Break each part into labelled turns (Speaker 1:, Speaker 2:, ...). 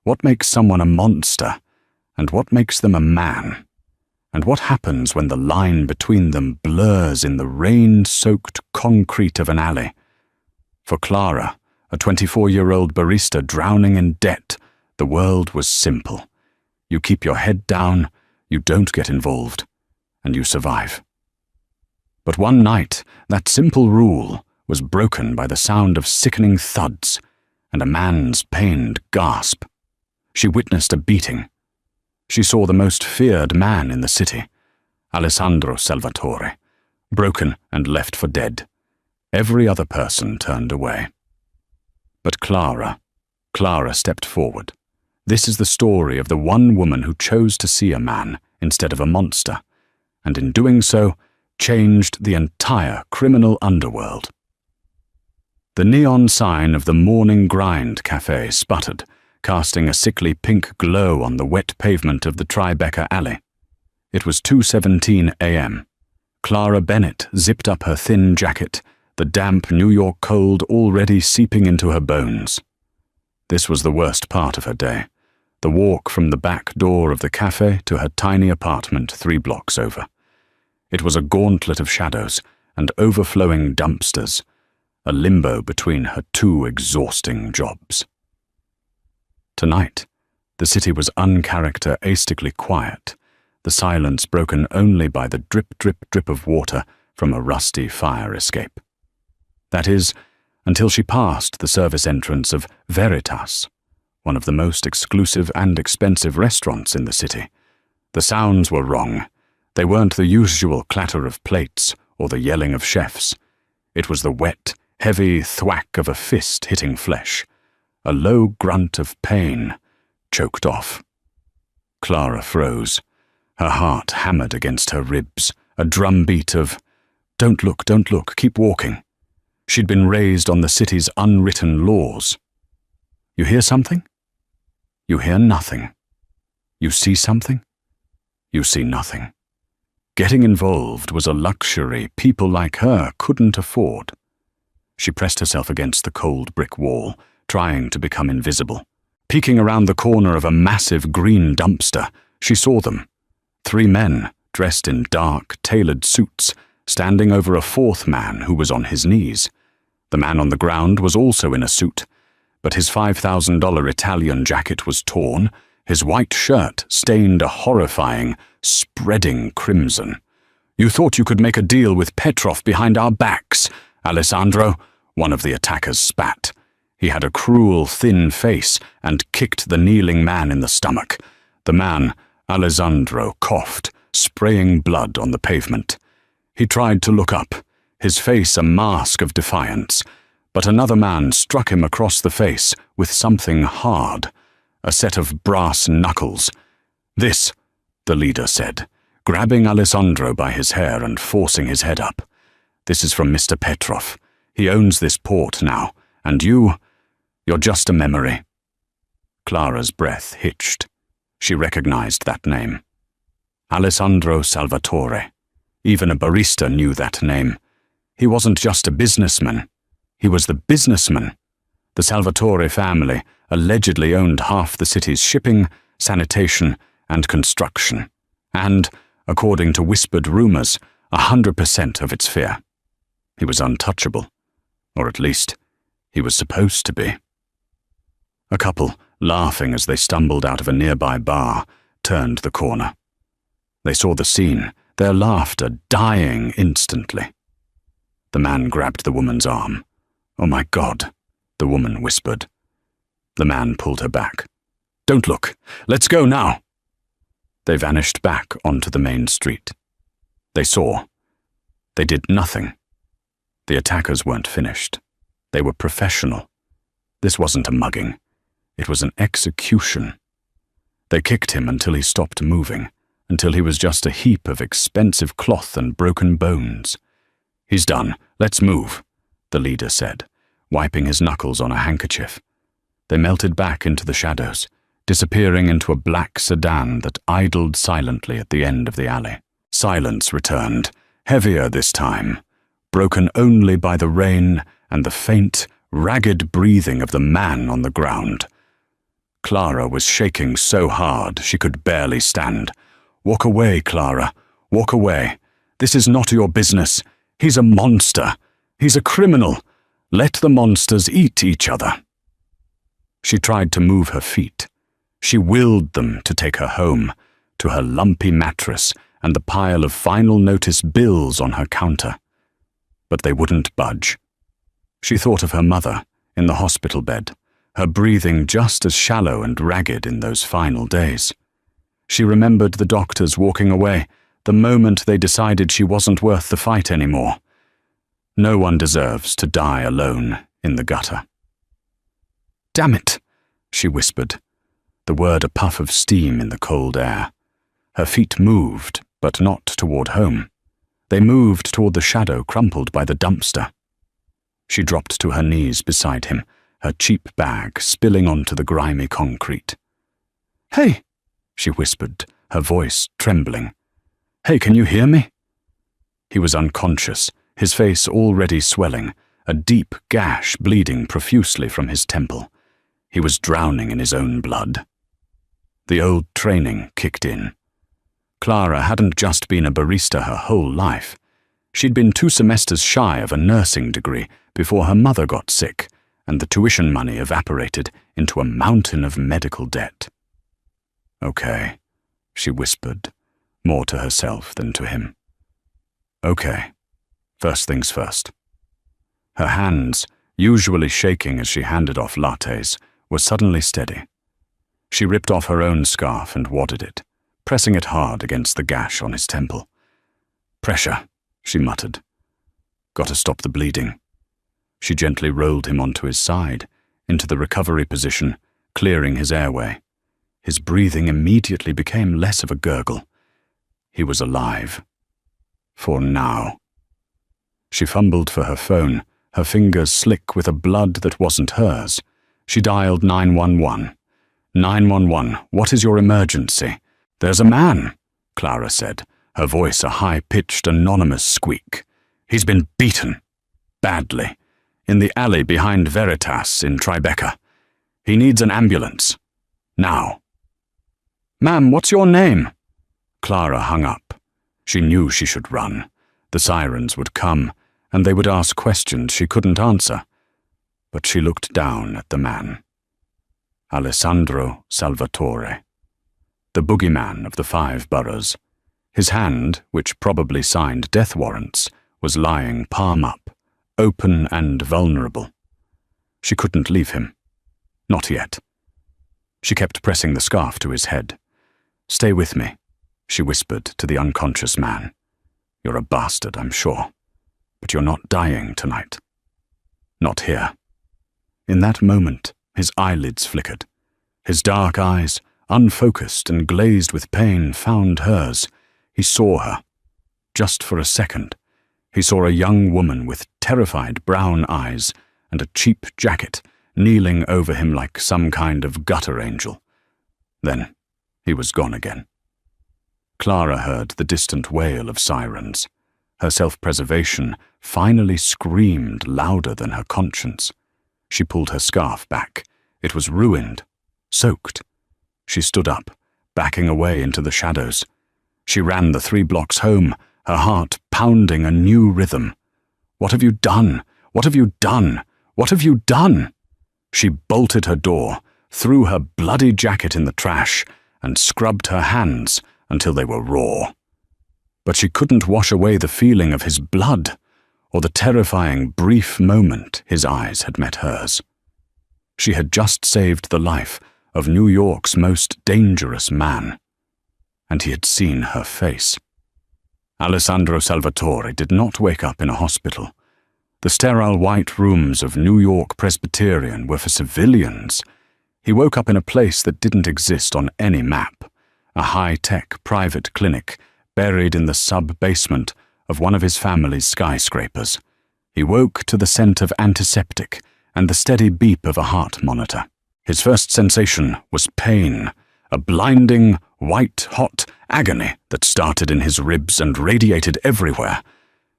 Speaker 1: What makes someone a monster, and what makes them a man? And what happens when the line between them blurs in the rain-soaked concrete of an alley? For Clara, a 24-year-old barista drowning in debt, the world was simple. You keep your head down, you don't get involved, and you survive. But one night, that simple rule was broken by the sound of sickening thuds and a man's pained gasp. She witnessed a beating. She saw the most feared man in the city, Alessandro Salvatore, broken and left for dead. Every other person turned away. But Clara stepped forward. This is the story of the one woman who chose to see a man instead of a monster, and in doing so, changed the entire criminal underworld. The neon sign of the Morning Grind Cafe sputtered, casting a sickly pink glow on the wet pavement of the Tribeca alley. It was 2:17 a.m. Clara Bennett zipped up her thin jacket, the damp New York cold already seeping into her bones. This was the worst part of her day, the walk from the back door of the cafe to her tiny apartment 3 blocks over. It was a gauntlet of shadows and overflowing dumpsters, a limbo between her 2 exhausting jobs. Tonight, the city was uncharacteristically quiet, the silence broken only by the drip, drip, drip of water from a rusty fire escape. That is, until she passed the service entrance of Veritas, one of the most exclusive and expensive restaurants in the city. The sounds were wrong. They weren't the usual clatter of plates or the yelling of chefs. It was the wet, heavy thwack of a fist hitting flesh, a low grunt of pain, choked off. Clara froze. Her heart hammered against her ribs, a drumbeat of, "Don't look, keep walking." She'd been raised on the city's unwritten laws. You hear something? You hear nothing. You see something? You see nothing. Getting involved was a luxury people like her couldn't afford. She pressed herself against the cold brick wall, trying to become invisible. Peeking around the corner of a massive green dumpster, she saw them. 3 men, dressed in dark, tailored suits, standing over a 4th man who was on his knees. The man on the ground was also in a suit, but his $5,000 Italian jacket was torn, his white shirt stained a horrifying, spreading crimson. "You thought you could make a deal with Petrov behind our backs, Alessandro," one of the attackers spat. He had a cruel, thin face and kicked the kneeling man in the stomach. The man, Alessandro, coughed, spraying blood on the pavement. He tried to look up, his face a mask of defiance, but another man struck him across the face with something hard, a set of brass knuckles. "This," the leader said, grabbing Alessandro by his hair and forcing his head up. "This is from Mr. Petrov. He owns this port now, and you're just a memory." Clara's breath hitched. She recognized that name. Alessandro Salvatore. Even a barista knew that name. He wasn't just a businessman. He was the businessman. The Salvatore family allegedly owned half the city's shipping, sanitation, and construction, and, according to whispered rumors, 100% of its fear. He was untouchable, or at least, he was supposed to be. A couple, laughing as they stumbled out of a nearby bar, turned the corner. They saw the scene, their laughter dying instantly. The man grabbed the woman's arm. "Oh my God," the woman whispered. The man pulled her back. "Don't look. Let's go now." They vanished back onto the main street. They saw. They did nothing. The attackers weren't finished. They were professional. This wasn't a mugging. It was an execution. They kicked him until he stopped moving, until he was just a heap of expensive cloth and broken bones. "He's done. Let's move," the leader said, wiping his knuckles on a handkerchief. They melted back into the shadows, disappearing into a black sedan that idled silently at the end of the alley. Silence returned, heavier this time, broken only by the rain and the faint, ragged breathing of the man on the ground. Clara was shaking so hard she could barely stand. "Walk away, Clara. Walk away. This is not your business. He's a monster. He's a criminal. Let the monsters eat each other." She tried to move her feet. She willed them to take her home, to her lumpy mattress and the pile of final notice bills on her counter. But they wouldn't budge. She thought of her mother in the hospital bed, her breathing just as shallow and ragged in those final days. She remembered the doctors walking away the moment they decided she wasn't worth the fight anymore. No one deserves to die alone in the gutter. "Damn it," she whispered, the word a puff of steam in the cold air. Her feet moved, but not toward home. They moved toward the shadow crumpled by the dumpster. She dropped to her knees beside him, her cheap bag spilling onto the grimy concrete. "Hey," she whispered, her voice trembling. "Hey, can you hear me?" He was unconscious, his face already swelling, a deep gash bleeding profusely from his temple. He was drowning in his own blood. The old training kicked in. Clara hadn't just been a barista her whole life. She'd been 2 semesters shy of a nursing degree before her mother got sick, and the tuition money evaporated into a mountain of medical debt. "Okay," she whispered, more to herself than to him. "Okay, first things first." Her hands, usually shaking as she handed off lattes, were suddenly steady. She ripped off her own scarf and wadded it, pressing it hard against the gash on his temple. "Pressure," she muttered. "Gotta stop the bleeding." She gently rolled him onto his side, into the recovery position, clearing his airway. His breathing immediately became less of a gurgle. He was alive. For now. She fumbled for her phone, her fingers slick with a blood that wasn't hers. She dialed 911. "911, what is your emergency?" "There's a man," Clara said, her voice a high-pitched, anonymous squeak. "He's been beaten. Badly. In the alley behind Veritas in Tribeca. He needs an ambulance. Now." "Ma'am, what's your name?" Clara hung up. She knew she should run. The sirens would come, and they would ask questions she couldn't answer. But she looked down at the man. Alessandro Salvatore. The boogeyman of the 5 boroughs. His hand, which probably signed death warrants, was lying palm up, open and vulnerable. She couldn't leave him. Not yet. She kept pressing the scarf to his head. "Stay with me," she whispered to the unconscious man. "You're a bastard, I'm sure. But you're not dying tonight. Not here." In that moment, his eyelids flickered. His dark eyes, unfocused and glazed with pain, found hers. He saw her. Just for a second, he saw a young woman with terrified brown eyes and a cheap jacket kneeling over him like some kind of gutter angel. Then he was gone again. Clara heard the distant wail of sirens. Her self-preservation finally screamed louder than her conscience. She pulled her scarf back. It was ruined, soaked. She stood up, backing away into the shadows. She ran the 3 blocks home, her heart pounding a new rhythm. "What have you done? What have you done? What have you done?" She bolted her door, threw her bloody jacket in the trash, and scrubbed her hands until they were raw. But she couldn't wash away the feeling of his blood, or the terrifying brief moment his eyes had met hers. She had just saved the life of New York's most dangerous man, and he had seen her face. Alessandro Salvatore did not wake up in a hospital. The sterile white rooms of New York Presbyterian were for civilians. He woke up in a place that didn't exist on any map, a high-tech private clinic buried in the sub-basement of one of his family's skyscrapers. He woke to the scent of antiseptic and the steady beep of a heart monitor. His first sensation was pain, a blinding, white-hot agony that started in his ribs and radiated everywhere.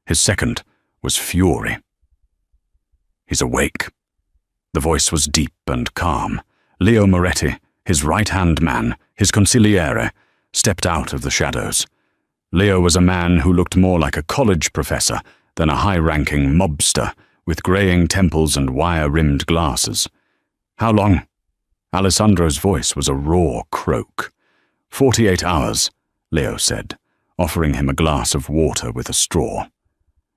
Speaker 1: His second was fury. "He's awake." The voice was deep and calm. Leo Moretti, his right-hand man, his consigliere, stepped out of the shadows. Leo was a man who looked more like a college professor than a high-ranking mobster with greying temples and wire-rimmed glasses. "How long?" Alessandro's voice was a raw croak. 48 hours, Leo said, offering him a glass of water with a straw.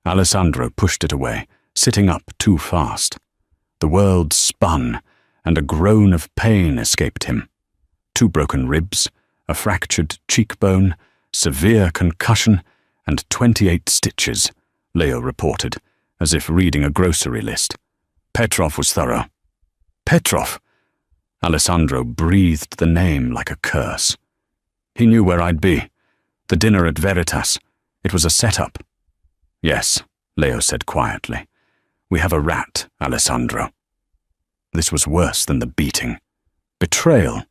Speaker 1: Alessandro pushed it away, sitting up too fast. The world spun, and a groan of pain escaped him. 2 broken ribs, a fractured cheekbone, severe concussion, and 28 stitches, Leo reported, as if reading a grocery list. Petrov was thorough. Petrov! Alessandro breathed the name like a curse. He knew where I'd be. The dinner at Veritas. It was a setup. Yes, Leo said quietly. We have a rat, Alessandro. This was worse than the beating. Betrayal.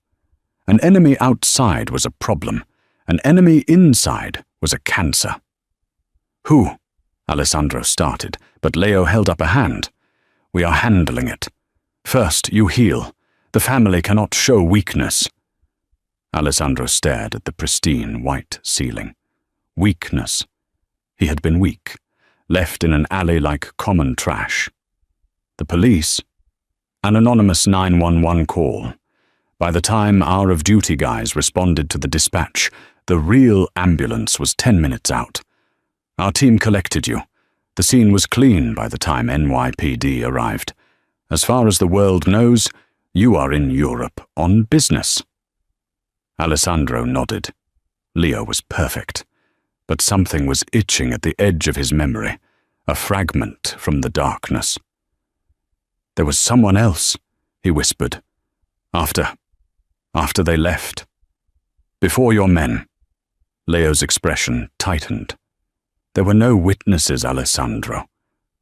Speaker 1: An enemy outside was a problem. An enemy inside was a cancer. Who? Alessandro started, but Leo held up a hand. We are handling it. First, you heal. The family cannot show weakness. Alessandro stared at the pristine white ceiling. Weakness. He had been weak, left in an alley like common trash. The police? An anonymous 911 call. By the time our of-duty guys responded to the dispatch, the real ambulance was 10 minutes out. Our team collected you. The scene was clean by the time NYPD arrived. As far as the world knows, you are in Europe on business. Alessandro nodded. Leo was perfect, but something was itching at the edge of his memory, a fragment from the darkness. There was someone else, he whispered. After they left. Before your men. Leo's expression tightened. There were no witnesses, Alessandro.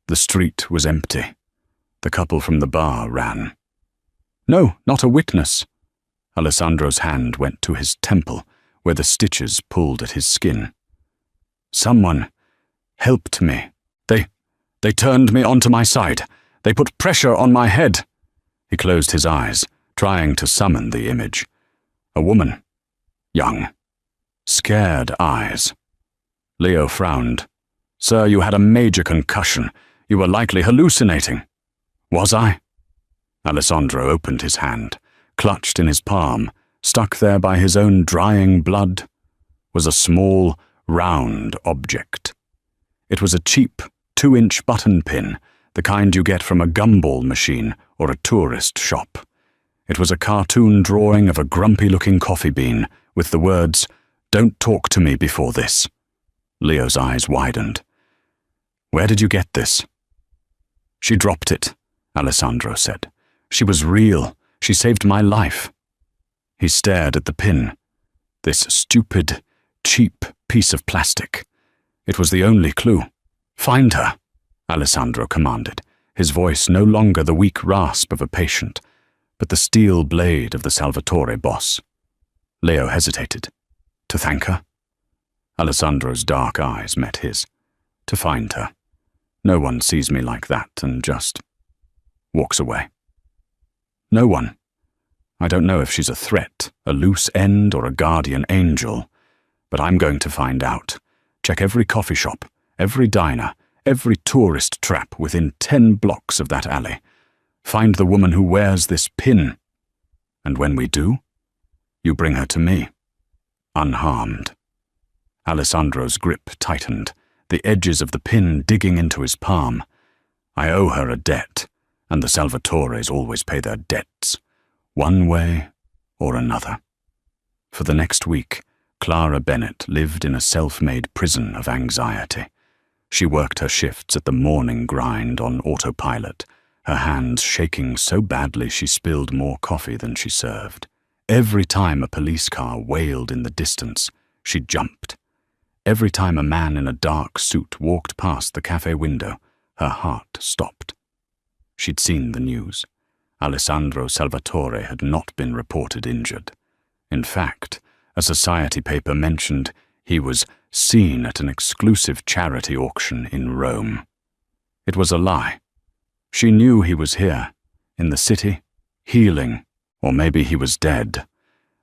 Speaker 1: The street was empty. The couple from the bar ran. No, not a witness. Alessandro's hand went to his temple, where the stitches pulled at his skin. Someone helped me. They turned me onto my side. They put pressure on my head. He closed his eyes, trying to summon the image. A woman. Young. Scared eyes. Leo frowned. Sir, you had a major concussion. You were likely hallucinating. Was I? Alessandro opened his hand, clutched in his palm, stuck there by his own drying blood, was a small, round object. It was a cheap 2-inch button pin, the kind you get from a gumball machine or a tourist shop. It was a cartoon drawing of a grumpy-looking coffee bean with the words, "Don't talk to me before this." Leo's eyes widened. Where did you get this? She dropped it, Alessandro said. She was real. She saved my life. He stared at the pin. This stupid, cheap piece of plastic. It was the only clue. Find her, Alessandro commanded, his voice no longer the weak rasp of a patient, but the steel blade of the Salvatore boss. Leo hesitated. To thank her? Alessandro's dark eyes met his. To find her. No one sees me like that and just walks away. No one. I don't know if she's a threat, a loose end, or a guardian angel, but I'm going to find out. Check every coffee shop, every diner, every tourist trap within 10 blocks of that alley. Find the woman who wears this pin. And when we do, you bring her to me, unharmed. Alessandro's grip tightened, the edges of the pin digging into his palm. I owe her a debt, and the Salvatores always pay their debts, one way or another. For the next week, Clara Bennett lived in a self-made prison of anxiety. She worked her shifts at the morning grind on autopilot, her hands shaking so badly she spilled more coffee than she served. Every time a police car wailed in the distance, she jumped. Every time a man in a dark suit walked past the cafe window, her heart stopped. She'd seen the news. Alessandro Salvatore had not been reported injured. In fact, a society paper mentioned he was seen at an exclusive charity auction in Rome. It was a lie. She knew he was here, in the city, healing Or maybe he was dead,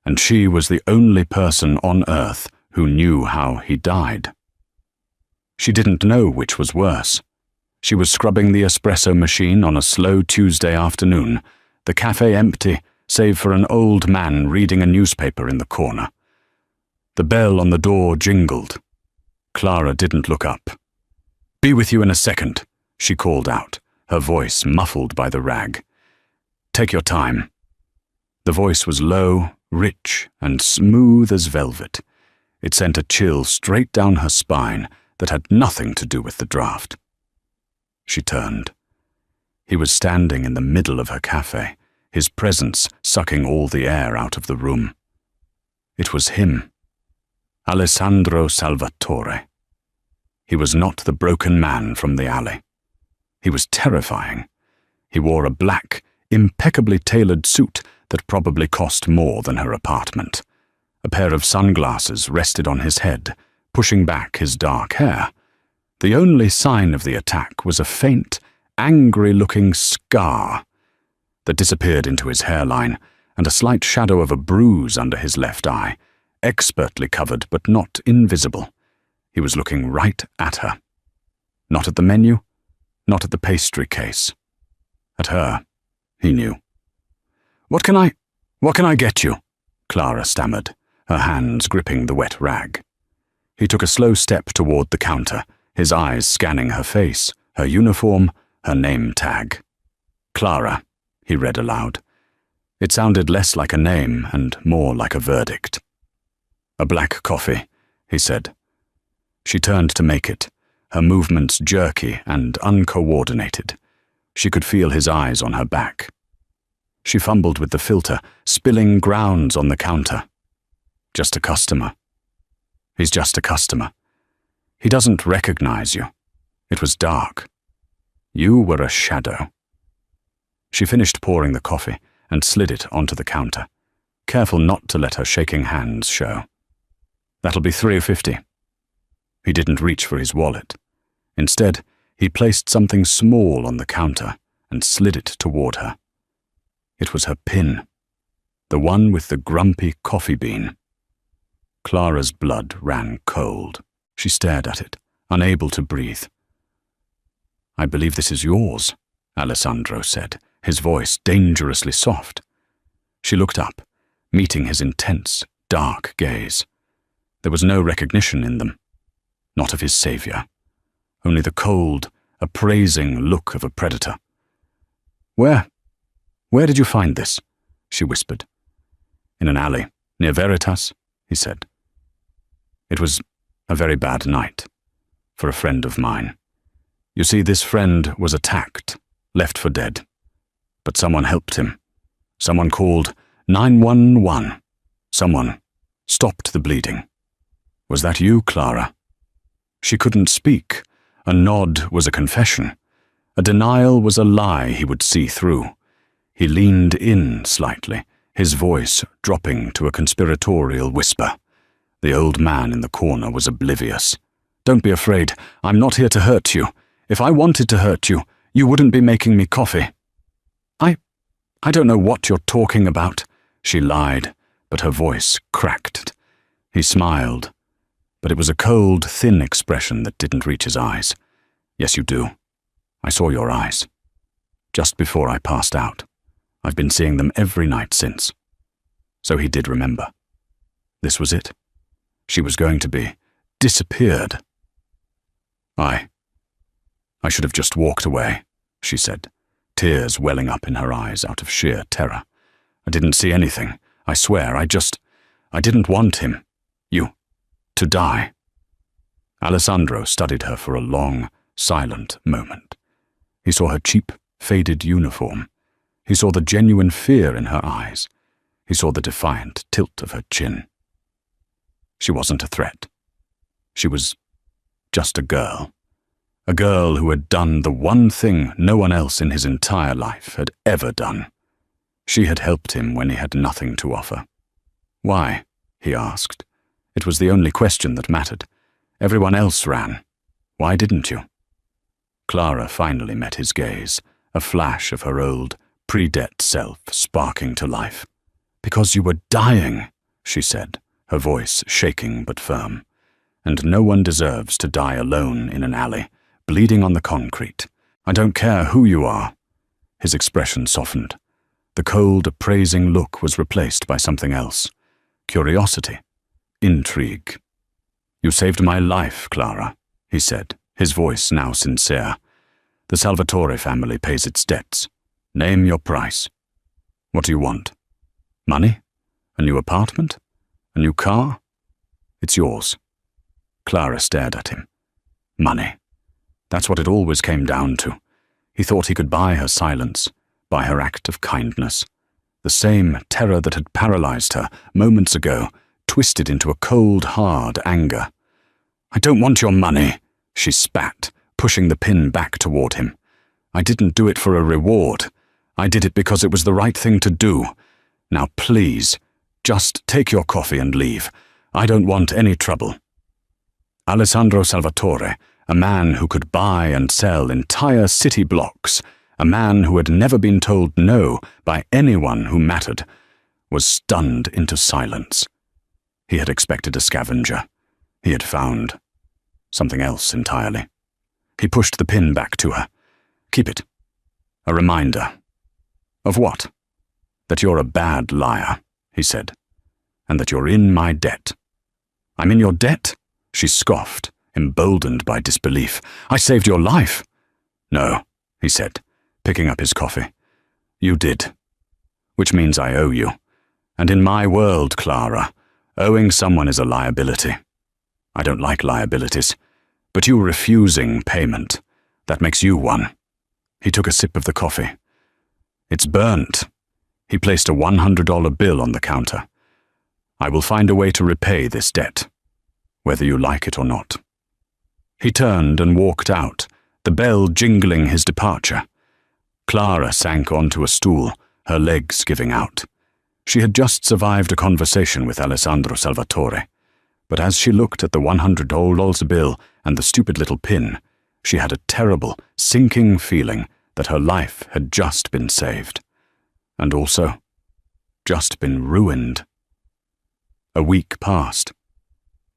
Speaker 1: and she was the only person on Earth who knew how he died. She didn't know which was worse. She was scrubbing the espresso machine on a slow Tuesday afternoon, the cafe empty, save for an old man reading a newspaper in the corner. The bell on the door jingled. Clara didn't look up. "Be with you in a second," she called out, her voice muffled by the rag. "Take your time." The voice was low, rich, and smooth as velvet. It sent a chill straight down her spine that had nothing to do with the draft. She turned. He was standing in the middle of her cafe, his presence sucking all the air out of the room. It was him, Alessandro Salvatore. He was not the broken man from the alley. He was terrifying. He wore a black, impeccably tailored suit that probably cost more than her apartment. A pair of sunglasses rested on his head, pushing back his dark hair. The only sign of the attack was a faint, angry-looking scar that disappeared into his hairline and a slight shadow of a bruise under his left eye, expertly covered but not invisible. He was looking right at her. Not at the menu, not at the pastry case. At her, he knew. What can I get you?" Clara stammered, her hands gripping the wet rag. He took a slow step toward the counter, his eyes scanning her face, her uniform, her name tag. "Clara," he read aloud. It sounded less like a name and more like a verdict. "A black coffee," he said. She turned to make it, her movements jerky and uncoordinated. She could feel his eyes on her back. She fumbled with the filter, spilling grounds on the counter. "Just a customer." "He's just a customer. He doesn't recognize you." It was dark. "You were a shadow." She finished pouring the coffee and slid it onto the counter, careful not to let her shaking hands show. "That'll be $3.50. He didn't reach for his wallet. Instead, he placed something small on the counter and slid it toward her. It was her pin, the one with the grumpy coffee bean. Clara's blood ran cold. She stared at it, unable to breathe. "I believe this is yours," Alessandro said, his voice dangerously soft. She looked up, meeting his intense, dark gaze. There was no recognition in them. Not of his savior. Only the cold, appraising look of a predator. Where did you find this?" she whispered. "In an alley, near Veritas," he said. "It was a very bad night for a friend of mine. You see, this friend was attacked, left for dead. But someone helped him. Someone called 911. Someone stopped the bleeding. Was that you, Clara?" She couldn't speak. A nod was a confession. A denial was a lie he would see through. He leaned in slightly, his voice dropping to a conspiratorial whisper. The old man in the corner was oblivious. "Don't be afraid. I'm not here to hurt you. If I wanted to hurt you, you wouldn't be making me coffee." I don't know what you're talking about," she lied, but her voice cracked. He smiled, but it was a cold, thin expression that didn't reach his eyes. "Yes, you do. I saw your eyes. Just before I passed out. I've been seeing them every night since." So he did remember. This was it. She was going to be disappeared. I should have just walked away," she said, tears welling up in her eyes out of sheer terror. "I didn't see anything. I swear, I didn't want him. To die." Alessandro studied her for a long, silent moment. He saw her cheap, faded uniform. He saw the genuine fear in her eyes. He saw the defiant tilt of her chin. She wasn't a threat. She was just a girl. A girl who had done the one thing no one else in his entire life had ever done. She had helped him when he had nothing to offer. "Why?" he asked. It was the only question that mattered. Everyone else ran. Why didn't you? Clara finally met his gaze, a flash of her old, pre-debt self sparking to life. Because you were dying, she said, her voice shaking but firm. And no one deserves to die alone in an alley, bleeding on the concrete. I don't care who you are. His expression softened. The cold, appraising look was replaced by something else. Curiosity. Intrigue. You saved my life, Clara, he said, his voice now sincere. The Salvatore family pays its debts. Name your price. What do you want? Money? A new apartment? A new car? It's yours. Clara stared at him. Money. That's what it always came down to. He thought he could buy her silence, buy her act of kindness. The same terror that had paralyzed her moments ago twisted into a cold, hard anger. I don't want your money, she spat, pushing the pin back toward him. I didn't do it for a reward. I did it because it was the right thing to do. Now please, just take your coffee and leave. I don't want any trouble. Alessandro Salvatore, a man who could buy and sell entire city blocks, a man who had never been told no by anyone who mattered, was stunned into silence. He had expected a scavenger. He had found something else entirely. He pushed the pin back to her. Keep it. A reminder. Of what? That you're a bad liar, he said, and that you're in my debt. I'm in your debt? She scoffed, emboldened by disbelief. I saved your life. No, he said, picking up his coffee. You did. Which means I owe you. And in my world, Clara, owing someone is a liability. I don't like liabilities, but you refusing payment, that makes you one. He took a sip of the coffee. It's burnt. He placed a $100 bill on the counter. I will find a way to repay this debt, whether you like it or not. He turned and walked out, the bell jingling his departure. Clara sank onto a stool, her legs giving out. She had just survived a conversation with Alessandro Salvatore, but as she looked at the $100 bill and the stupid little pin, she had a terrible, sinking feeling that her life had just been saved. And also, just been ruined. A week passed.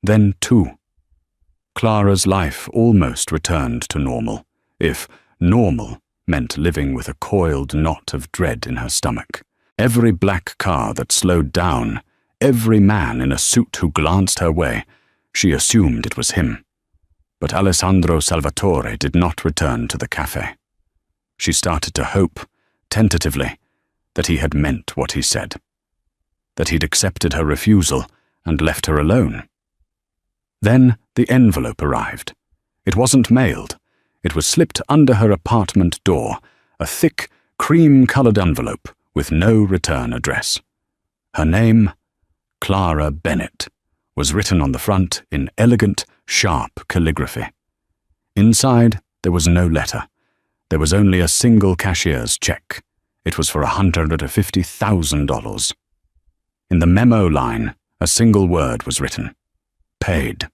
Speaker 1: Then 2. Clara's life almost returned to normal, if normal meant living with a coiled knot of dread in her stomach. Every black car that slowed down, every man in a suit who glanced her way, she assumed it was him. But Alessandro Salvatore did not return to the cafe. She started to hope, tentatively, that he had meant what he said, that he'd accepted her refusal and left her alone. Then the envelope arrived. It wasn't mailed. It was slipped under her apartment door, a thick, cream-colored envelope with no return address. Her name, Clara Bennett, was written on the front in elegant, sharp calligraphy. Inside, there was no letter. There was only a single cashier's check. It was for $150,000. In the memo line, a single word was written. Paid.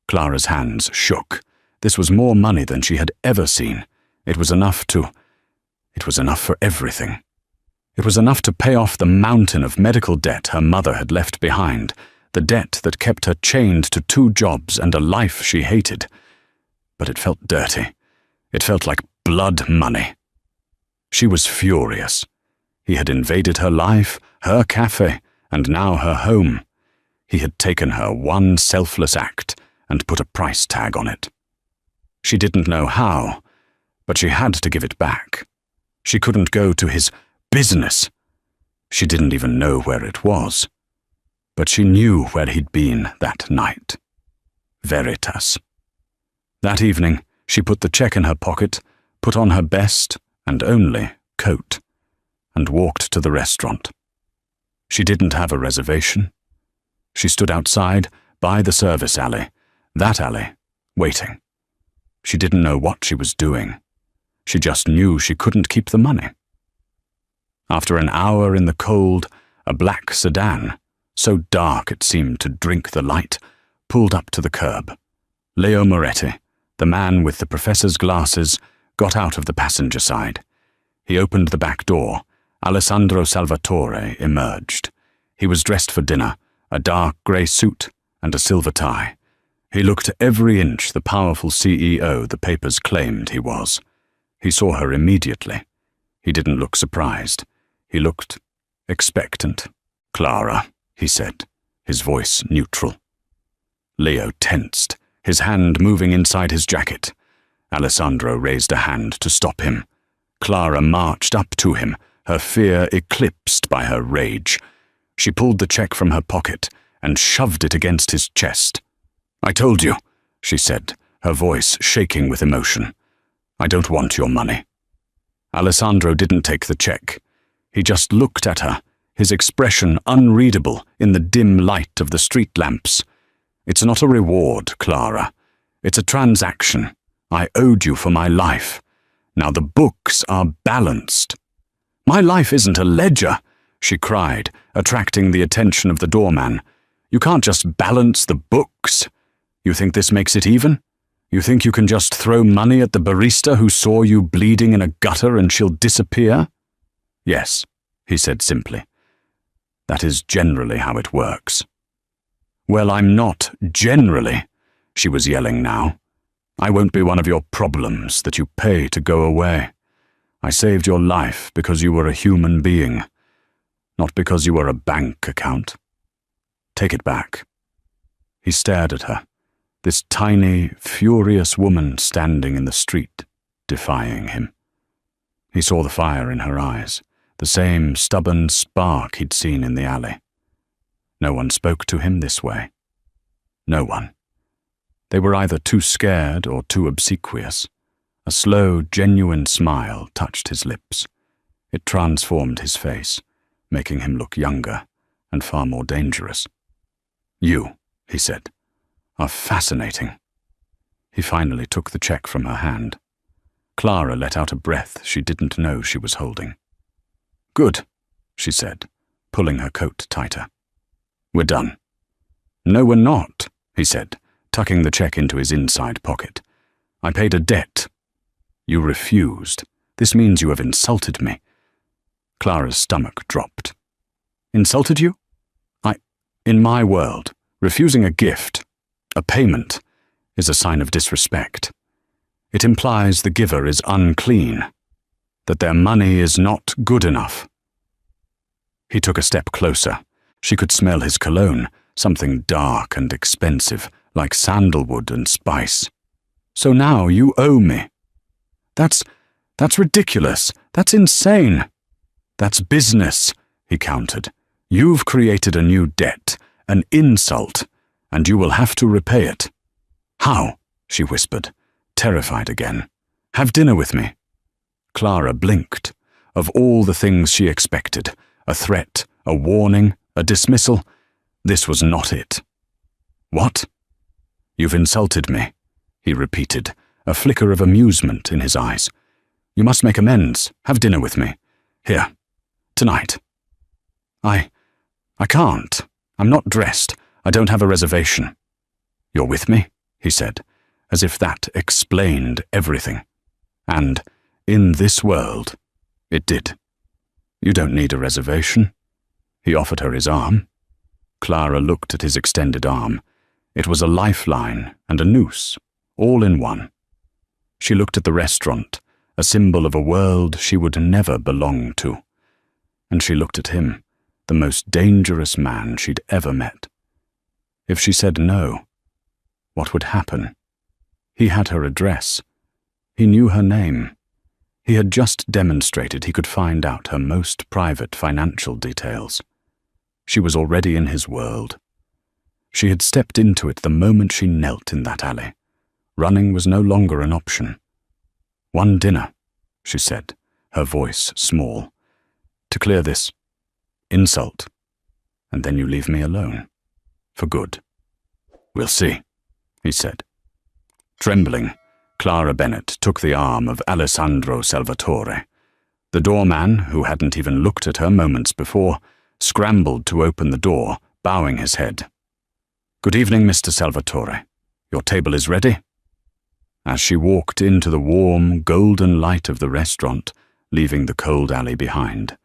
Speaker 1: Clara's hands shook. This was more money than she had ever seen. It was enough for everything. It was enough to pay off the mountain of medical debt her mother had left behind, the debt that kept her chained to 2 jobs and a life she hated. But it felt dirty. It felt like blood money. She was furious. He had invaded her life, her cafe, and now her home. He had taken her one selfless act and put a price tag on it. She didn't know how, but she had to give it back. She couldn't go to his business. She didn't even know where it was. But she knew where he'd been that night. Veritas. That evening, she put the check in her pocket, put on her best and only coat, and walked to the restaurant. She didn't have a reservation. She stood outside, by the service alley, that alley, waiting. She didn't know what she was doing. She just knew she couldn't keep the money. After an hour in the cold, a black sedan, so dark it seemed to drink the light, pulled up to the curb. Leo Moretti, the man with the professor's glasses, got out of the passenger side. He opened the back door. Alessandro Salvatore emerged. He was dressed for dinner, a dark grey suit and a silver tie. He looked every inch the powerful CEO the papers claimed he was. He saw her immediately. He didn't look surprised. He looked expectant. "Clara," he said, his voice neutral. Leo tensed, his hand moving inside his jacket. Alessandro raised a hand to stop him. Clara marched up to him, her fear eclipsed by her rage. She pulled the check from her pocket and shoved it against his chest. "I told you," she said, her voice shaking with emotion. "I don't want your money." Alessandro didn't take the check. He just looked at her, his expression unreadable in the dim light of the street lamps. "It's not a reward, Clara. It's a transaction. I owed you for my life. Now the books are balanced." "My life isn't a ledger," she cried, attracting the attention of the doorman. "You can't just balance the books. You think this makes it even? You think you can just throw money at the barista who saw you bleeding in a gutter and she'll disappear?" "Yes," he said simply. "That is generally how it works." "Well, I'm not generally," she was yelling now. "I won't be one of your problems that you pay to go away. I saved your life because you were a human being, not because you were a bank account. Take it back." He stared at her, this tiny, furious woman standing in the street, defying him. He saw the fire in her eyes, the same stubborn spark he'd seen in the alley. No one spoke to him this way. No one. They were either too scared or too obsequious. A slow, genuine smile touched his lips. It transformed his face, making him look younger and far more dangerous. "You," he said, "are fascinating." He finally took the check from her hand. Clara let out a breath she didn't know she was holding. "Good," she said, pulling her coat tighter. "We're done." "No, we're not," he said, tucking the check into his inside pocket. "I paid a debt." "You refused. This means you have insulted me." Clara's stomach dropped. "Insulted you? In my world, refusing a gift, a payment, is a sign of disrespect. It implies the giver is unclean, that their money is not good enough." He took a step closer. She could smell his cologne, something dark and expensive, like sandalwood and spice. "So now you owe me." That's ridiculous. That's insane." "That's business," he countered. "You've created a new debt, an insult, and you will have to repay it." "How?" she whispered, terrified again. "Have dinner with me." Clara blinked. Of all the things she expected, a threat, a warning, a dismissal, this was not it. "What?" "You've insulted me," he repeated, a flicker of amusement in his eyes. "You must make amends. Have dinner with me. Here. Tonight." I can't. I'm not dressed. I don't have a reservation." "You're with me?" he said, as if that explained everything. And, in this world, it did. "You don't need a reservation." He offered her his arm. Clara looked at his extended arm. It was a lifeline and a noose, all in one. She looked at the restaurant, a symbol of a world she would never belong to. And she looked at him, the most dangerous man she'd ever met. If she said no, what would happen? He had her address. He knew her name. He had just demonstrated he could find out her most private financial details. She was already in his world. She had stepped into it the moment she knelt in that alley. Running was no longer an option. "One dinner," she said, her voice small. "To clear this insult, and then you leave me alone. For good." "We'll see," he said. Trembling, Clara Bennett took the arm of Alessandro Salvatore. The doorman, who hadn't even looked at her moments before, scrambled to open the door, bowing his head. "Good evening, Mr. Salvatore. Your table is ready?" As she walked into the warm, golden light of the restaurant, leaving the cold alley behind,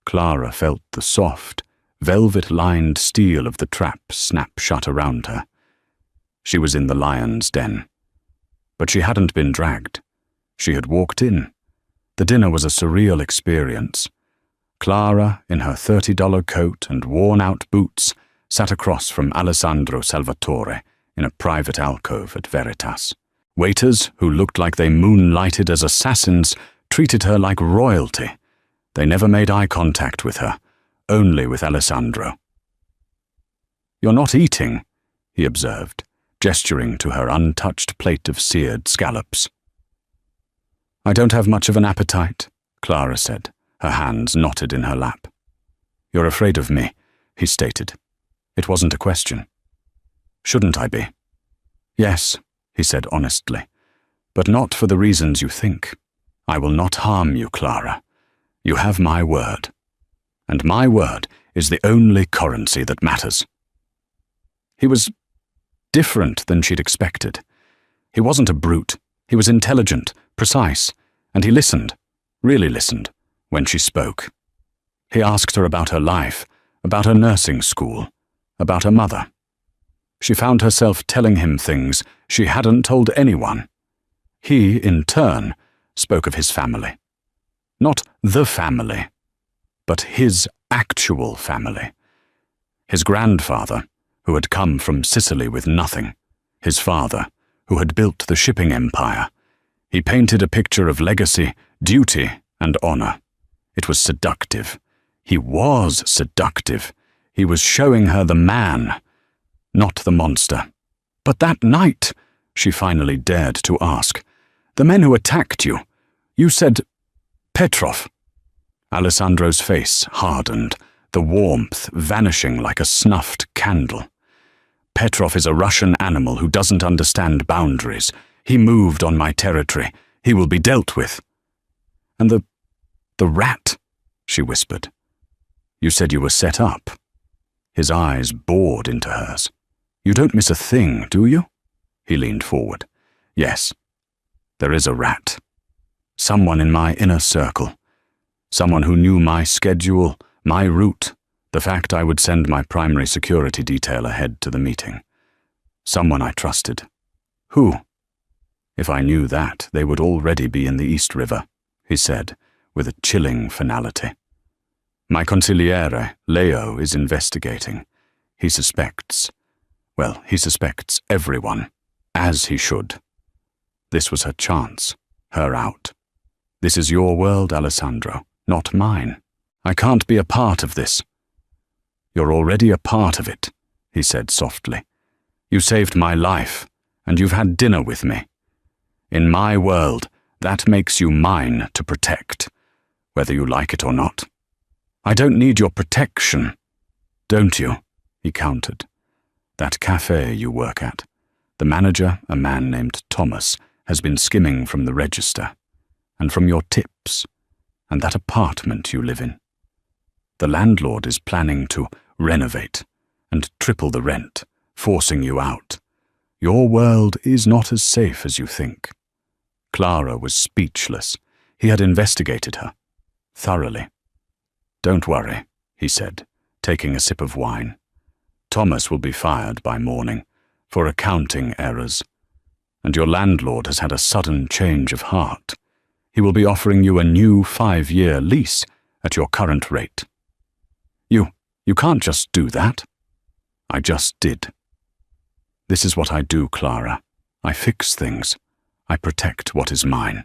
Speaker 1: Clara felt the soft, velvet-lined steel of the trap snap shut around her. She was in the lion's den. But she hadn't been dragged. She had walked in. The dinner was a surreal experience. Clara, in her $30 coat and worn-out boots, sat across from Alessandro Salvatore in a private alcove at Veritas. Waiters, who looked like they moonlighted as assassins, treated her like royalty. They never made eye contact with her, only with Alessandro. "You're not eating," he observed, gesturing to her untouched plate of seared scallops. "I don't have much of an appetite," Clara said, her hands knotted in her lap. "You're afraid of me," he stated. It wasn't a question. "Shouldn't I be?" "Yes," he said honestly, "but not for the reasons you think. I will not harm you, Clara. You have my word. And my word is the only currency that matters." He was different than she'd expected. He wasn't a brute. He was intelligent, precise, and he listened, really listened, when she spoke. He asked her about her life, about her nursing school, about her mother. She found herself telling him things she hadn't told anyone. He, in turn, spoke of his family. Not the family, but his actual family. His grandfather, who had come from Sicily with nothing. His father, who had built the shipping empire. He painted a picture of legacy, duty, and honor. It was seductive. He was seductive. He was showing her the man, not the monster. "But that night," she finally dared to ask, "the men who attacked you, you said Petrov." Alessandro's face hardened, the warmth vanishing like a snuffed candle. "Petrov is a Russian animal who doesn't understand boundaries. He moved on my territory. He will be dealt with." "And the rat," she whispered. "You said you were set up." His eyes bored into hers. "You don't miss a thing, do you?" He leaned forward. "Yes, there is a rat. Someone in my inner circle. Someone who knew my schedule, my route, the fact I would send my primary security detail ahead to the meeting. Someone I trusted. Who? If I knew that, they would already be in the East River," he said, with a chilling finality. "My consigliere, Leo, is investigating. He suspects everyone, as he should. This was her chance, her out. This is your world, Alessandro, not mine. I can't be a part of this." "You're already a part of it," he said softly. "You saved my life, and you've had dinner with me. In my world, that makes you mine to protect, whether you like it or not. I don't need your protection, don't you?" he countered. "That cafe you work at, the manager, a man named Thomas, has been skimming from the register, and from your tips, and that apartment you live in. The landlord is planning to renovate and triple the rent, forcing you out. Your world is not as safe as you think." Clara was speechless. He had investigated her, thoroughly. "Don't worry," he said, taking a sip of wine. "Thomas will be fired by morning, for accounting errors. And your landlord has had a sudden change of heart. He will be offering you a new 5-year lease at your current rate." You can't just do that." "I just did. This is what I do, Clara. I fix things. I protect what is mine."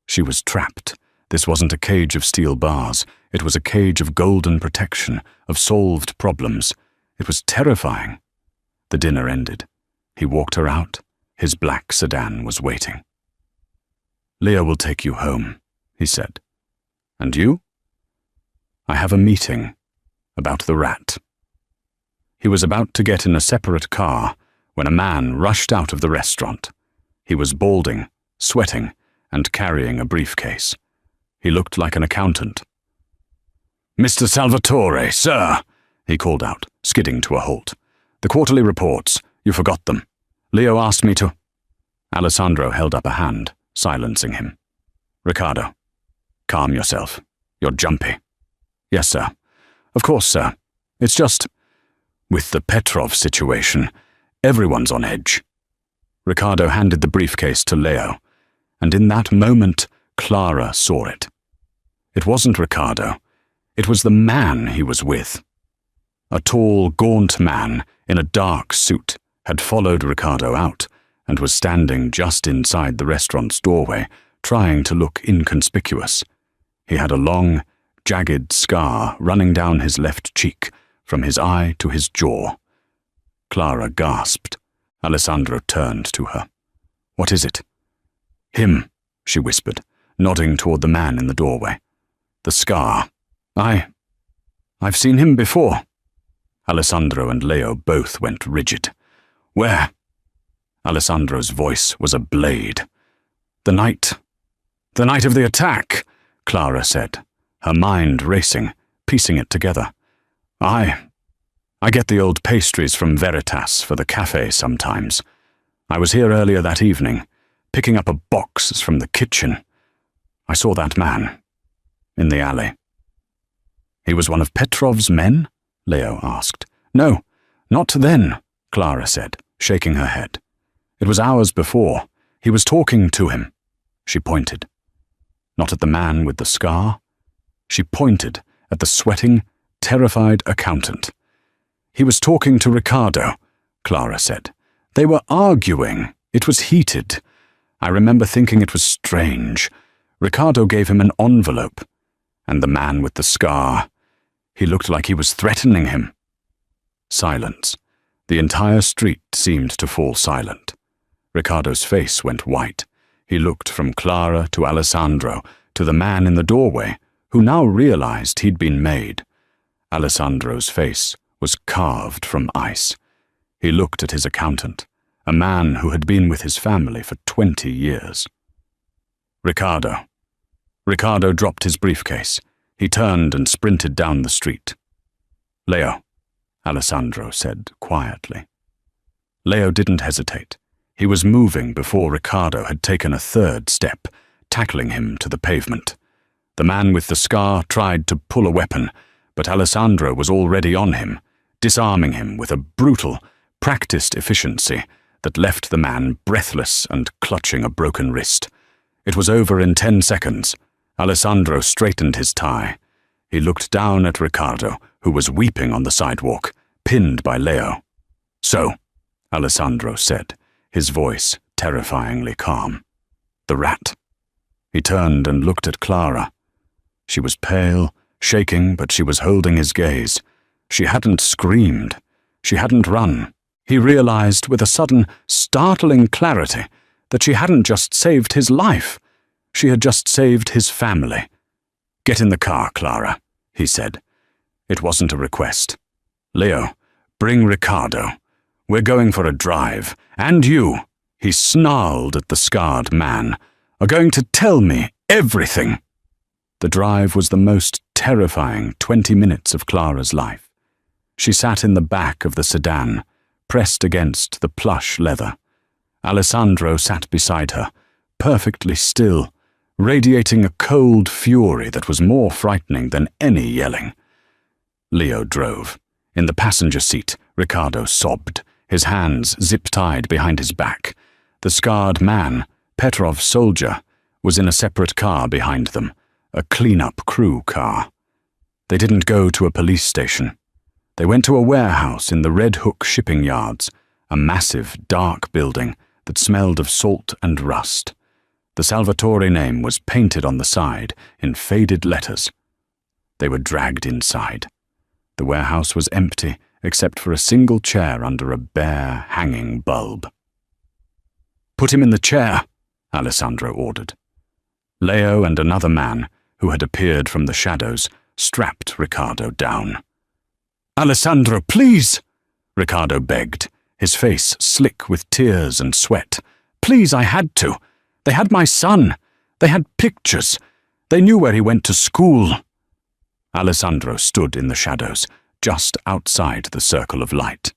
Speaker 1: She was trapped. This wasn't a cage of steel bars. It was a cage of golden protection, of solved problems. It was terrifying. The dinner ended. He walked her out. His black sedan was waiting. "Leah will take you home," he said. "And you?" "I have a meeting about the rat." He was about to get in a separate car when a man rushed out of the restaurant. He was balding, sweating, and carrying a briefcase. He looked like an accountant. "Mr. Salvatore, sir," he called out, skidding to a halt. "The quarterly reports. You forgot them. Leo asked me to—" Alessandro held up a hand, silencing him. "Riccardo, calm yourself. You're jumpy." "Yes, sir. Of course, sir. It's just, with the Petrov situation, everyone's on edge. Ricardo handed the briefcase to Leo, and in that moment, Clara saw it. It wasn't Ricardo. It was the man he was with. A tall, gaunt man in a dark suit had followed Ricardo out and was standing just inside the restaurant's doorway, trying to look inconspicuous. He had a long, jagged scar running down his left cheek, from his eye to his jaw. Clara gasped. Alessandro turned to her. "What is it?" "Him," she whispered, nodding toward the man in the doorway. "The scar. I've seen him before." Alessandro and Leo both went rigid. "Where?" Alessandro's voice was a blade. The night of the attack," Clara said, her mind racing, piecing it together. I get the old pastries from Veritas for the cafe sometimes. I was here earlier that evening, picking up a box from the kitchen. I saw that man in the alley." "He was one of Petrov's men?" Leo asked. "No, not then," Clara said, shaking her head. "It was hours before. He was talking to him." She pointed. Not at the man with the scar. She pointed at the sweating, terrified accountant. "He was talking to Ricardo," Clara said. "They were arguing. It was heated. I remember thinking it was strange. Ricardo gave him an envelope. And the man with the scar, he looked like he was threatening him." Silence. The entire street seemed to fall silent. Ricardo's face went white. He looked from Clara to Alessandro to the man in the doorway, who now realized he'd been made. Alessandro's face was carved from ice. He looked at his accountant, a man who had been with his family for 20 years. Ricardo. Ricardo dropped his briefcase. He turned and sprinted down the street. "Leo," Alessandro said quietly. Leo didn't hesitate. He was moving before Ricardo had taken a third step, tackling him to the pavement. The man with the scar tried to pull a weapon, but Alessandro was already on him, disarming him with a brutal, practiced efficiency that left the man breathless and clutching a broken wrist. It was over in 10 seconds. Alessandro straightened his tie. He looked down at Ricardo, who was weeping on the sidewalk, pinned by Leo. "So," Alessandro said, his voice terrifyingly calm. "The rat." He turned and looked at Clara. She was pale, shaking, but she was holding his gaze. She hadn't screamed. She hadn't run. He realized with a sudden, startling clarity that she hadn't just saved his life. She had just saved his family. "Get in the car, Clara," he said. It wasn't a request. "Leo, bring Ricardo. We're going for a drive. And you," he snarled at the scarred man, "are going to tell me everything." The drive was the most terrifying 20 minutes of Clara's life. She sat in the back of the sedan, pressed against the plush leather. Alessandro sat beside her, perfectly still, radiating a cold fury that was more frightening than any yelling. Leo drove. In the passenger seat, Ricardo sobbed, his hands zip-tied behind his back. The scarred man, Petrov's soldier, was in a separate car behind them, a clean-up crew car. They didn't go to a police station. They went to a warehouse in the Red Hook shipping yards, a massive, dark building that smelled of salt and rust. The Salvatore name was painted on the side in faded letters. They were dragged inside. The warehouse was empty except for a single chair under a bare, hanging bulb. "Put him in the chair," Alessandro ordered. Leo and another man, who had appeared from the shadows, strapped Ricardo down. "Alessandro, please!" Ricardo begged, his face slick with tears and sweat. "Please, I had to. They had my son. They had pictures. They knew where he went to school." Alessandro stood in the shadows, just outside the circle of light.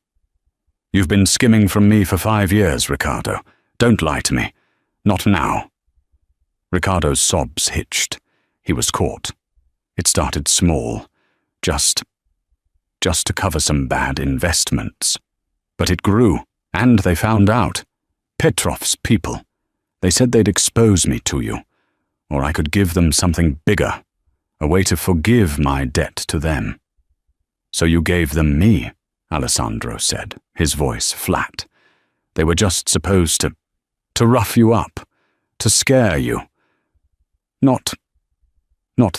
Speaker 1: "You've been skimming from me for 5 years, Ricardo. Don't lie to me. Not now." Ricardo's sobs hitched. He was caught. It started small, just just to cover some bad investments. But it grew, and they found out. Petrov's people. They said they'd expose me to you, or I could give them something bigger, a way to forgive my debt to them. So you gave them me, Alessandro said, his voice flat. They were just supposed to rough you up, to scare you. Not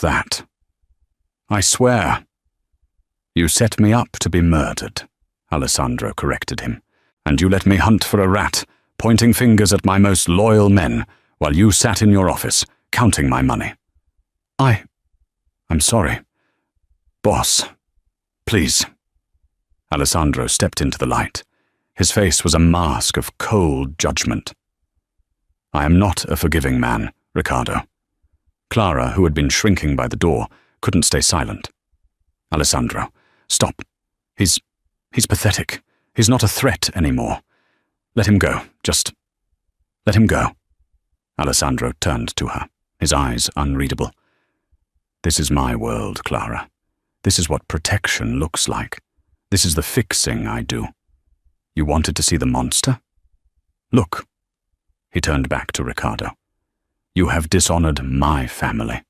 Speaker 1: that. I swear. You set me up to be murdered, Alessandro corrected him, and you let me hunt for a rat, pointing fingers at my most loyal men, while you sat in your office, counting my money. I'm sorry. Boss, please. Alessandro stepped into the light. His face was a mask of cold judgment. I am not a forgiving man, Ricardo. Clara, who had been shrinking by the door, couldn't stay silent. Alessandro, stop. He's pathetic. He's not a threat anymore. Let him go. Just let him go. Alessandro turned to her, his eyes unreadable. This is my world, Clara. This is what protection looks like. This is the fixing I do. You wanted to see the monster? Look. He turned back to Ricardo. You have dishonored my family.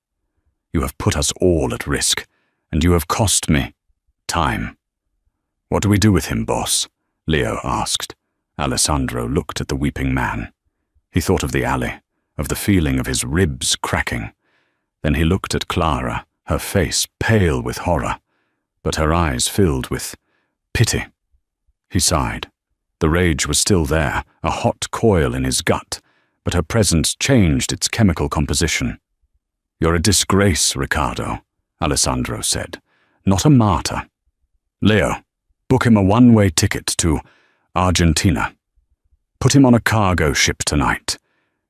Speaker 1: You have put us all at risk, and you have cost me time. What do we do with him, boss? Leo asked. Alessandro looked at the weeping man. He thought of the alley, of the feeling of his ribs cracking. Then he looked at Clara, her face pale with horror, but her eyes filled with pity. He sighed. The rage was still there, a hot coil in his gut, but her presence changed its chemical composition. You're a disgrace, Ricardo, Alessandro said, not a martyr. Leo, book him a one-way ticket to Argentina. Put him on a cargo ship tonight.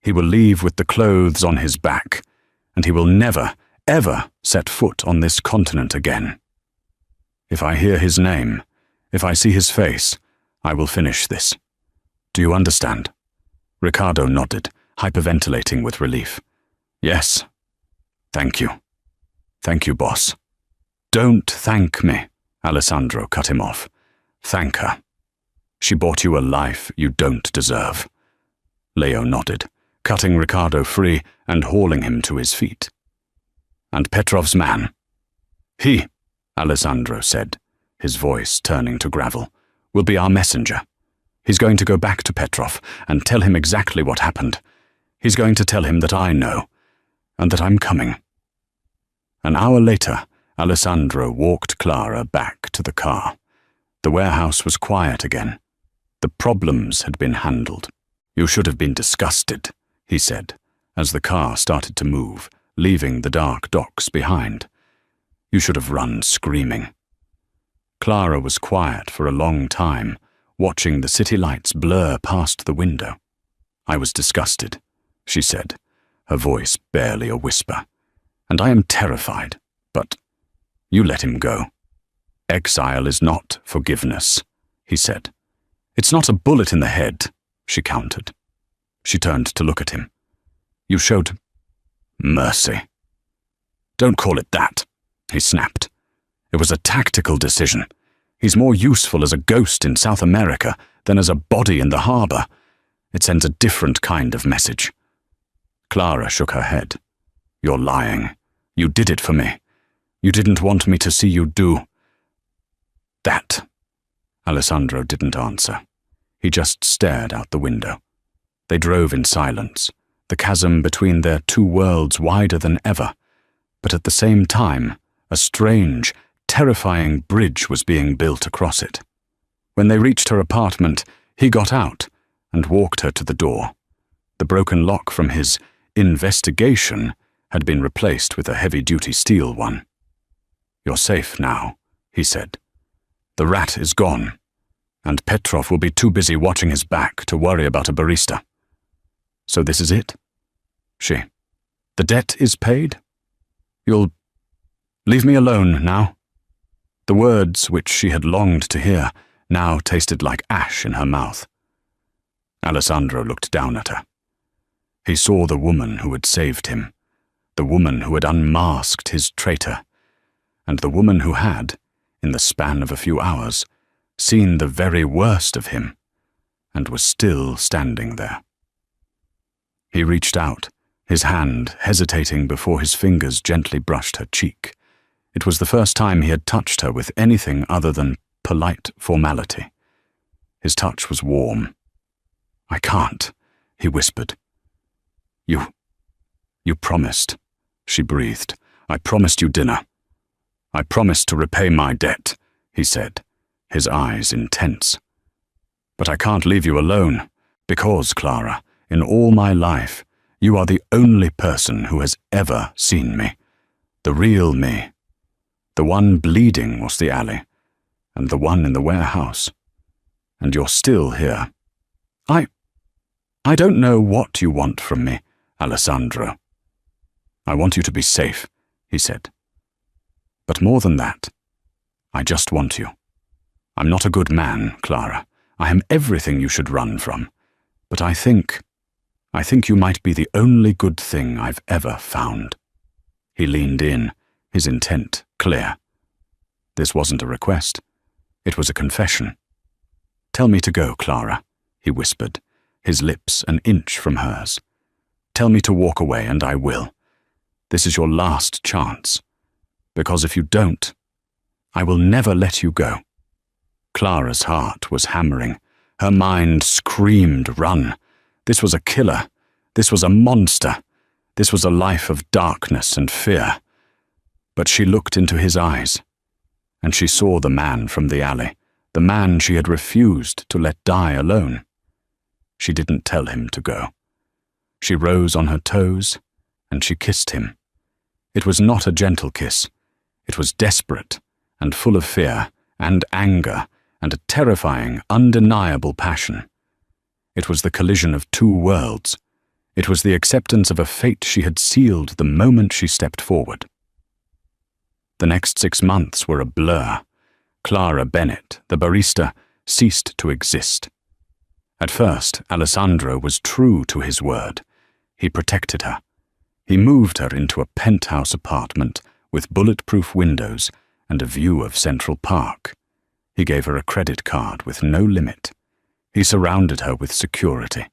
Speaker 1: He will leave with the clothes on his back, and he will never, ever set foot on this continent again. If I hear his name, if I see his face, I will finish this. Do you understand? Ricardo nodded, hyperventilating with relief. Yes. Thank you. Thank you, boss. Don't thank me, Alessandro cut him off. Thank her. She bought you a life you don't deserve. Leo nodded, cutting Ricardo free and hauling him to his feet. And Petrov's man? He, Alessandro said, his voice turning to gravel, will be our messenger. He's going to go back to Petrov and tell him exactly what happened. He's going to tell him that I know, and that I'm coming. An hour later, Alessandro walked Clara back to the car. The warehouse was quiet again. The problems had been handled. You should have been disgusted, he said, as the car started to move, leaving the dark docks behind. You should have run screaming. Clara was quiet for a long time, watching the city lights blur past the window. I was disgusted, she said, her voice barely a whisper. And I am terrified, but you let him go. Exile is not forgiveness, he said. It's not a bullet in the head, she countered. She turned to look at him. You showed mercy. Don't call it that, he snapped. It was a tactical decision. He's more useful as a ghost in South America than as a body in the harbor. It sends a different kind of message. Clara shook her head. You're lying. You did it for me. You didn't want me to see you do that. Alessandro didn't answer. He just stared out the window. They drove in silence, the chasm between their two worlds wider than ever, but at the same time, a strange, terrifying bridge was being built across it. When they reached her apartment, he got out and walked her to the door. The broken lock from his investigation had been replaced with a heavy-duty steel one. You're safe now, he said. The rat is gone, and Petrov will be too busy watching his back to worry about a barista. So this is it? She. The debt is paid? You'll leave me alone now? The words, which she had longed to hear, now tasted like ash in her mouth. Alessandro looked down at her. He saw the woman who had saved him, the woman who had unmasked his traitor, and the woman who had, in the span of a few hours, seen the very worst of him, and was still standing there. He reached out, his hand hesitating before his fingers gently brushed her cheek. It was the first time he had touched her with anything other than polite formality. His touch was warm. "I can't," he whispered. You promised," she breathed. "I promised you dinner. I promised to repay my debt," he said, his eyes intense. "But I can't leave you alone, because, Clara, in all my life, you are the only person who has ever seen me. The real me. The one bleeding was the alley, and the one in the warehouse. And you're still here. I don't know what you want from me, Alessandro. I want you to be safe," he said. "But more than that, I just want you. I'm not a good man, Clara. I am everything you should run from. But I think you might be the only good thing I've ever found." He leaned in, his intent clear. This wasn't a request. It was a confession. "Tell me to go, Clara," he whispered, his lips an inch from hers. "Tell me to walk away, and I will. This is your last chance. Because if you don't, I will never let you go." Clara's heart was hammering. Her mind screamed, "Run." This was a killer. This was a monster. This was a life of darkness and fear. But she looked into his eyes, and she saw the man from the alley, the man she had refused to let die alone. She didn't tell him to go. She rose on her toes, and she kissed him. It was not a gentle kiss. It was desperate, and full of fear, and anger, and a terrifying, undeniable passion. It was the collision of two worlds. It was the acceptance of a fate she had sealed the moment she stepped forward. The next 6 months were a blur. Clara Bennett, the barista, ceased to exist. At first, Alessandro was true to his word. He protected her. He moved her into a penthouse apartment with bulletproof windows and a view of Central Park. He gave her a credit card with no limit. He surrounded her with security.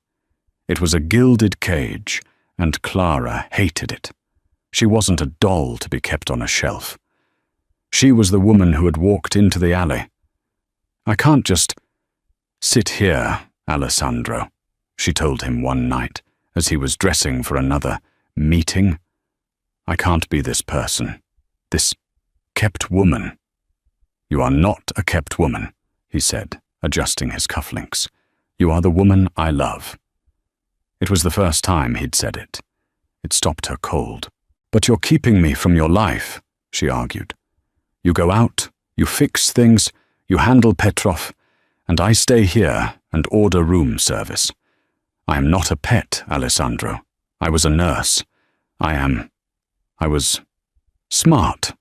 Speaker 1: It was a gilded cage, and Clara hated it. She wasn't a doll to be kept on a shelf. She was the woman who had walked into the alley. "I can't just sit here, Alessandro," she told him one night as he was dressing for another meeting. "I can't be this person, this kept woman." "You are not a kept woman," he said, adjusting his cufflinks. "You are the woman I love." It was the first time he'd said it. It stopped her cold. "But you're keeping me from your life," she argued. "You go out, you fix things, you handle Petrov, and I stay here and order room service. I am not a pet, Alessandro. I was a nurse. I was smart."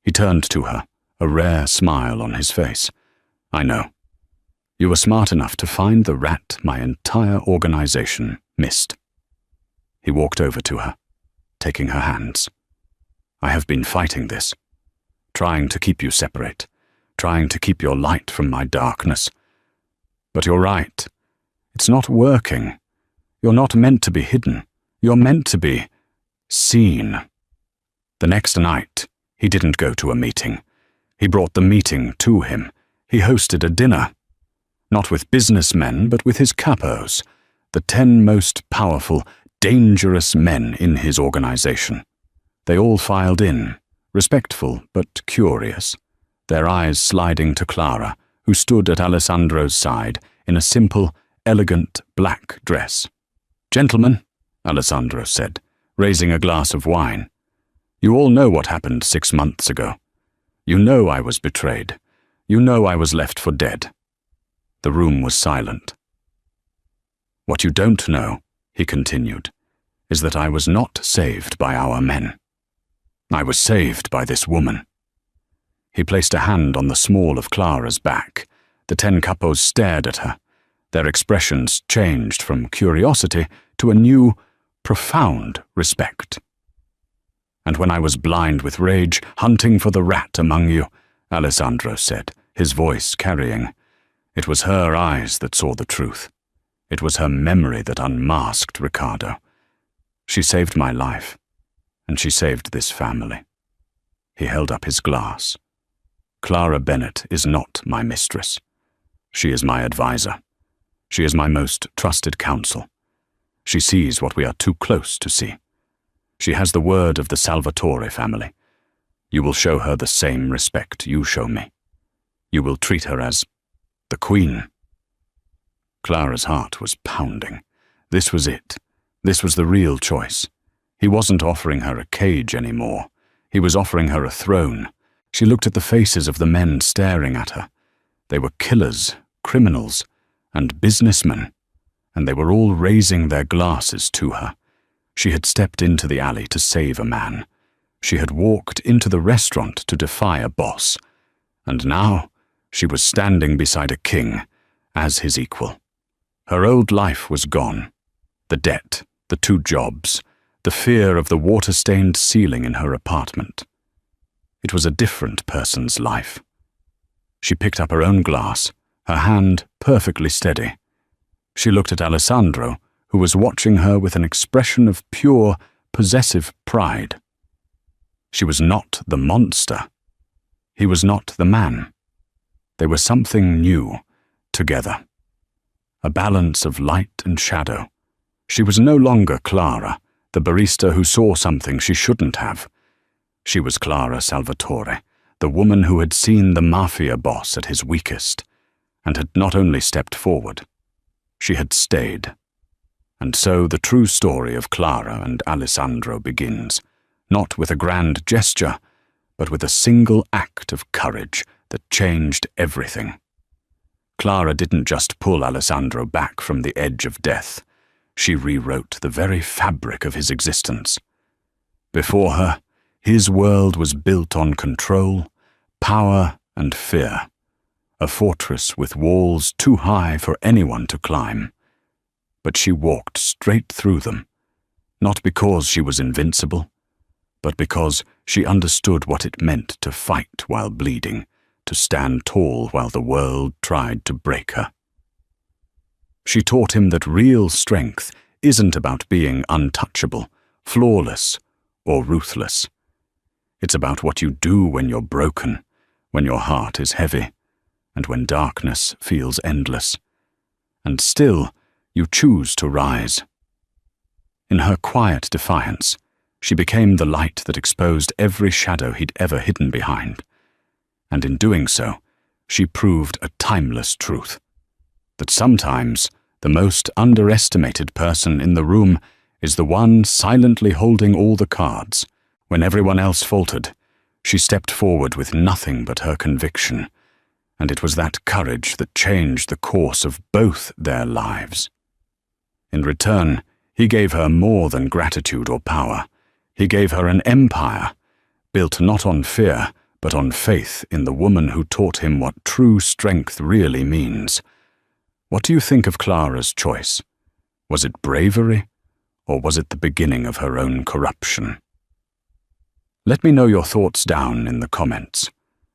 Speaker 1: He turned to her, a rare smile on his face. "I know. You were smart enough to find the rat my entire organization missed." He walked over to her, taking her hands. "I have been fighting this, trying to keep you separate, trying to keep your light from my darkness. But you're right. It's not working. You're not meant to be hidden. You're meant to be seen." The next night, he didn't go to a meeting. He brought the meeting to him. He hosted a dinner. Not with businessmen, but with his capos, the 10 most powerful, dangerous men in his organization. They all filed in, respectful but curious, their eyes sliding to Clara, who stood at Alessandro's side in a simple, elegant black dress. "Gentlemen," Alessandro said, raising a glass of wine, "you all know what happened 6 months ago. You know I was betrayed. You know I was left for dead." The room was silent. "What you don't know," he continued, "is that I was not saved by our men. I was saved by this woman." He placed a hand on the small of Clara's back. The 10 capos stared at her. Their expressions changed from curiosity to a new, profound respect. "And when I was blind with rage, hunting for the rat among you, Alessandro said, his voice carrying. It was her eyes that saw the truth. It was her memory that unmasked Ricardo. She saved my life, and she saved this family. He held up his glass. Clara Bennett is not my mistress. She is my advisor. She is my most trusted counsel. She sees what we are too close to see. She has the word of the Salvatore family. You will show her the same respect you show me. You will treat her as the Queen. Clara's heart was pounding. This was it. This was the real choice. He wasn't offering her a cage anymore. He was offering her a throne. She looked at the faces of the men staring at her. They were killers, criminals, and businessmen, and they were all raising their glasses to her. She had stepped into the alley to save a man. She had walked into the restaurant to defy a boss. And now she was standing beside a king, as his equal. Her old life was gone. The debt, the 2 jobs, the fear of the water-stained ceiling in her apartment. It was a different person's life. She picked up her own glass, her hand perfectly steady. She looked at Alessandro, who was watching her with an expression of pure, possessive pride. She was not the monster. He was not the man. They were something new, together. A balance of light and shadow. She was no longer Clara, the barista who saw something she shouldn't have. She was Clara Salvatore, the woman who had seen the Mafia boss at his weakest, and had not only stepped forward, she had stayed. And so the true story of Clara and Alessandro begins, not with a grand gesture, but with a single act of courage that changed everything. Clara didn't just pull Alessandro back from the edge of death. She rewrote the very fabric of his existence. Before her, his world was built on control, power, and fear. A fortress with walls too high for anyone to climb. But she walked straight through them, not because she was invincible, but because she understood what it meant to fight while bleeding, to stand tall while the world tried to break her. She taught him that real strength isn't about being untouchable, flawless, or ruthless. It's about what you do when you're broken, when your heart is heavy, and when darkness feels endless. And still, you choose to rise. In her quiet defiance, she became the light that exposed every shadow he'd ever hidden behind. And in doing so, she proved a timeless truth, that sometimes the most underestimated person in the room is the one silently holding all the cards. When everyone else faltered, she stepped forward with nothing but her conviction, and it was that courage that changed the course of both their lives. In return, he gave her more than gratitude or power. He gave her an empire, built not on fear, but on faith in the woman who taught him what true strength really means. What do you think of Clara's choice? Was it bravery, or was it the beginning of her own corruption? Let me know your thoughts down in the comments.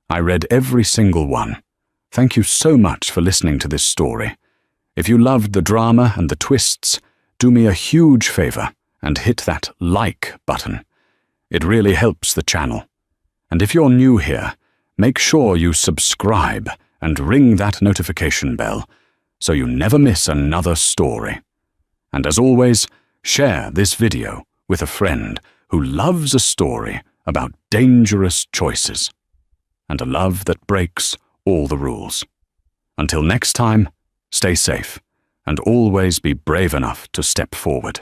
Speaker 1: I read every single one. Thank you so much for listening to this story. If you loved the drama and the twists, do me a huge favor and hit that like button. It really helps the channel. And if you're new here, make sure you subscribe and ring that notification bell so you never miss another story. And as always, share this video with a friend who loves a story about dangerous choices and a love that breaks all the rules. Until next time, stay safe and always be brave enough to step forward.